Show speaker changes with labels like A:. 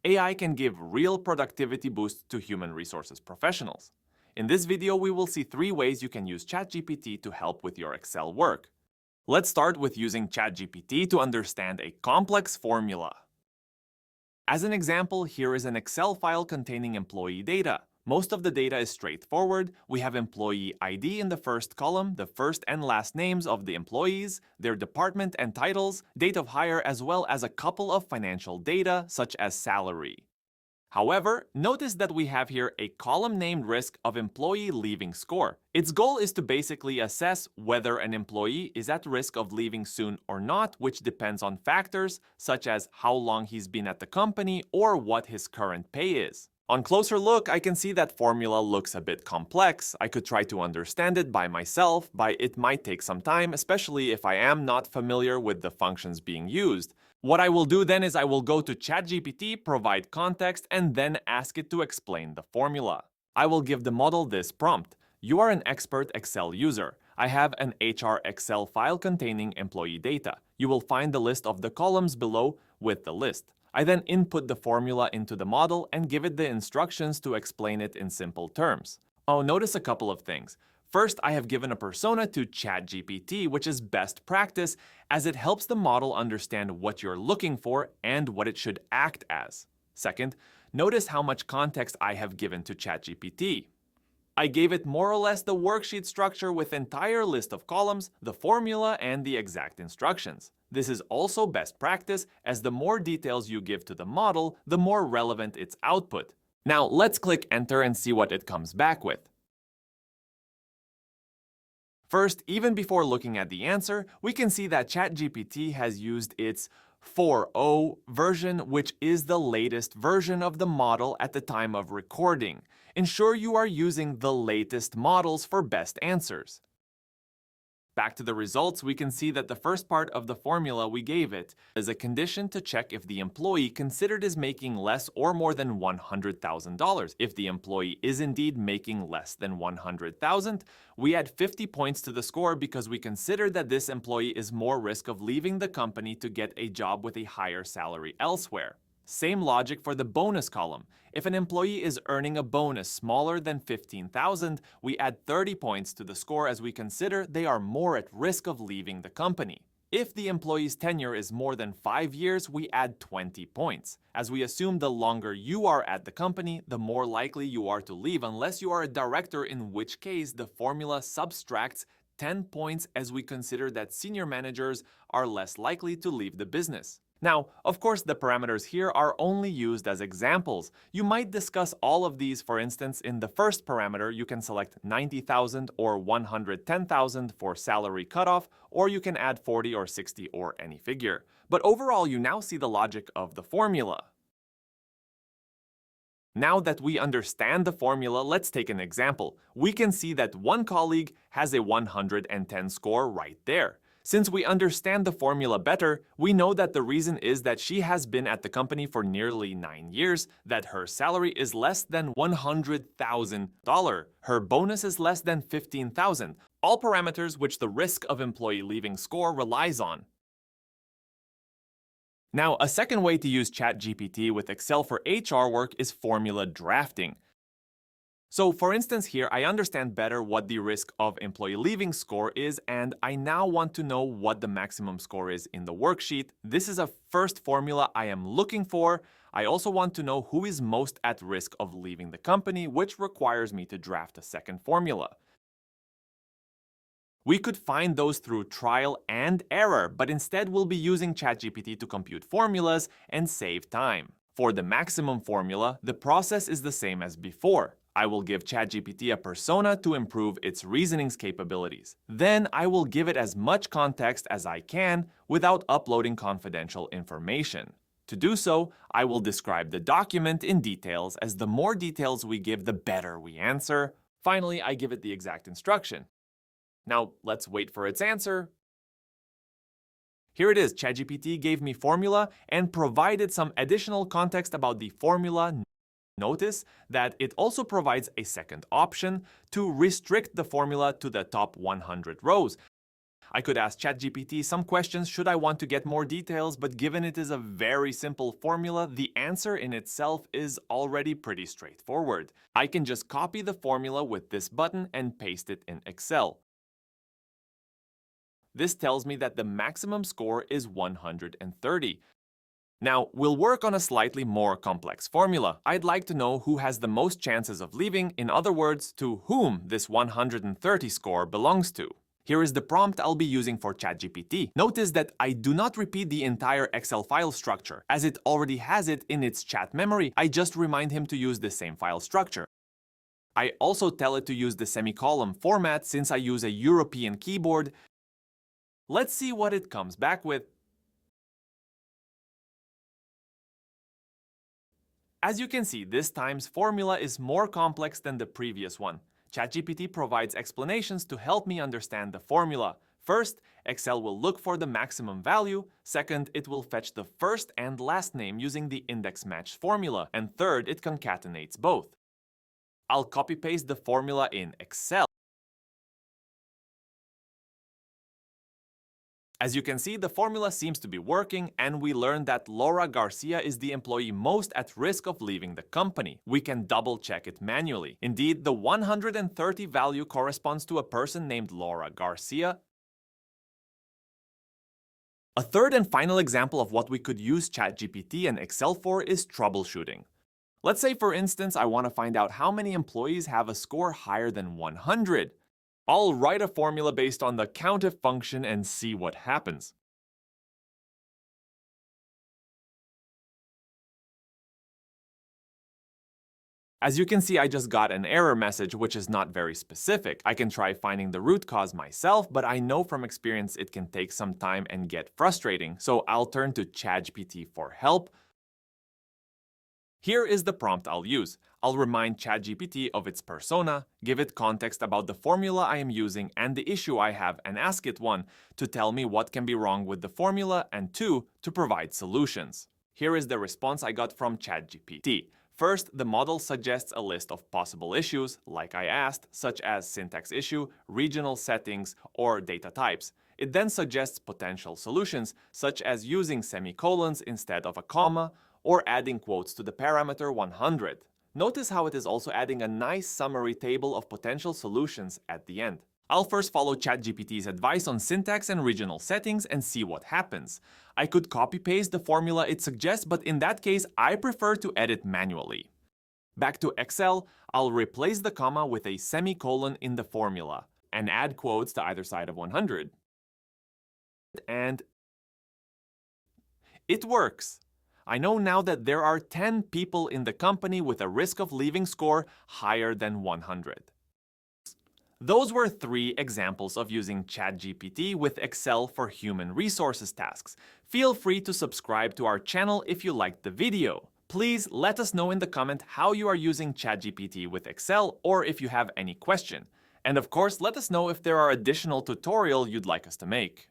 A: AI can give real productivity boosts to human resources professionals. In this video, we will see 3 ways you can use ChatGPT to help with your Excel work. Let's start with using ChatGPT to understand a complex formula. As an example, here is an Excel file containing employee data. Most of the data is straightforward. We have employee ID in the first column, the first and last names of the employees, their department and titles, date of hire, as well as a couple of financial data such as salary. However, notice that we have here a column named risk of employee leaving score. Its goal is to basically assess whether an employee is at risk of leaving soon or not, which depends on factors such as how long he's been at the company or what his current pay is. On closer look, I can see that formula looks a bit complex. I could try to understand it by myself, but it might take some time, especially if I am not familiar with the functions being used. What I will do then is I will go to ChatGPT, provide context, and then ask it to explain the formula. I will give the model this prompt. You are an expert Excel user. I have an HR Excel file containing employee data. You will find the list of the columns below with the list. I then input the formula into the model and give it the instructions to explain it in simple terms. Oh, notice a couple of things. First, I have given a persona to ChatGPT, which is best practice as it helps the model understand what you're looking for and what it should act as. Second, notice how much context I have given to ChatGPT. I gave it more or less the worksheet structure with entire list of columns, the formula, and the exact instructions. This is also best practice, as the more details you give to the model, the more relevant its output. Now let's click enter and see what it comes back with. First, even before looking at the answer, we can see that ChatGPT has used its 4.0 version, which is the latest version of the model at the time of recording. Ensure you are using the latest models for best answers. Back to the results, we can see that the first part of the formula we gave it is a condition to check if the employee considered is making less or more than $100,000. If the employee is indeed making less than $100,000, we add 50 points to the score because we consider that this employee is more risk of leaving the company to get a job with a higher salary elsewhere. Same logic for the bonus column. If an employee is earning a bonus smaller than $15,000, we add 30 points to the score as we consider they are more at risk of leaving the company. If the employee's tenure is more than 5 years, we add 20 points, as we assume the longer you are at the company, the more likely you are to leave unless you are a director, in which case the formula subtracts 10 points as we consider that senior managers are less likely to leave the business. Now, of course, the parameters here are only used as examples. You might discuss all of these. For instance, in the first parameter, you can select 90,000 or 110,000 for salary cutoff, or you can add 40 or 60 or any figure. But overall, you now see the logic of the formula. Now that we understand the formula, let's take an example. We can see that one colleague has a 110 score right there. Since we understand the formula better, we know that the reason is that she has been at the company for nearly 9 years, that her salary is less than $100,000, her bonus is less than $15,000, all parameters which the risk of employee leaving score relies on. Now, a second way to use ChatGPT with Excel for HR work is formula drafting. So for instance here, I understand better what the risk of employee leaving score is, and I now want to know what the maximum score is in the worksheet. This is a first formula I am looking for. I also want to know who is most at risk of leaving the company, which requires me to draft a second formula. We could find those through trial and error, but instead we'll be using ChatGPT to compute formulas and save time. For the maximum formula, the process is the same as before. I will give ChatGPT a persona to improve its reasoning's capabilities. Then I will give it as much context as I can without uploading confidential information. To do so, I will describe the document in details, as the more details we give, the better we answer. Finally, I give it the exact instruction. Now, let's wait for its answer. Here it is. ChatGPT gave me formula and provided some additional context about the formula. Notice that it also provides a second option to restrict the formula to the top 100 rows. I could ask ChatGPT some questions should I want to get more details, but given it is a very simple formula, the answer in itself is already pretty straightforward. I can just copy the formula with this button and paste it in Excel. This tells me that the maximum score is 130. Now, we'll work on a slightly more complex formula. I'd like to know who has the most chances of leaving, in other words, to whom this 130 score belongs to. Here is the prompt I'll be using for ChatGPT. Notice that I do not repeat the entire Excel file structure. As it already has it in its chat memory, I just remind him to use the same file structure. I also tell it to use the semicolon format since I use a European keyboard. Let's see what it comes back with. As you can see, this time's formula is more complex than the previous one. ChatGPT provides explanations to help me understand the formula. First, Excel will look for the maximum value. Second, it will fetch the first and last name using the index match formula. And third, it concatenates both. I'll copy-paste the formula in Excel. As you can see, the formula seems to be working, and we learned that Laura Garcia is the employee most at risk of leaving the company. We can double-check it manually. Indeed, the 130 value corresponds to a person named Laura Garcia. A third and final example of what we could use ChatGPT and Excel for is troubleshooting. Let's say, for instance, I want to find out how many employees have a score higher than 100. I'll write a formula based on the COUNTIF function and see what happens. As you can see, I just got an error message, which is not very specific. I can try finding the root cause myself, but I know from experience it can take some time and get frustrating, so I'll turn to ChatGPT for help. Here is the prompt I'll use. I'll remind ChatGPT of its persona, give it context about the formula I am using and the issue I have, and ask it 1. To tell me what can be wrong with the formula, and 2. To provide solutions. Here is the response I got from ChatGPT. First, the model suggests a list of possible issues, like I asked, such as syntax issue, regional settings, or data types. It then suggests potential solutions, such as using semicolons instead of a comma, or adding quotes to the parameter 100. Notice how it is also adding a nice summary table of potential solutions at the end. I'll first follow ChatGPT's advice on syntax and regional settings and see what happens. I could copy-paste the formula it suggests, but in that case, I prefer to edit manually. Back to Excel, I'll replace the comma with a semicolon in the formula and add quotes to either side of 100. And it works. I know now that there are 10 people in the company with a risk of leaving score higher than 100. Those were 3 examples of using ChatGPT with Excel for human resources tasks. Feel free to subscribe to our channel if you liked the video. Please let us know in the comment how you are using ChatGPT with Excel or if you have any question. And of course, let us know if there are additional tutorials you'd like us to make.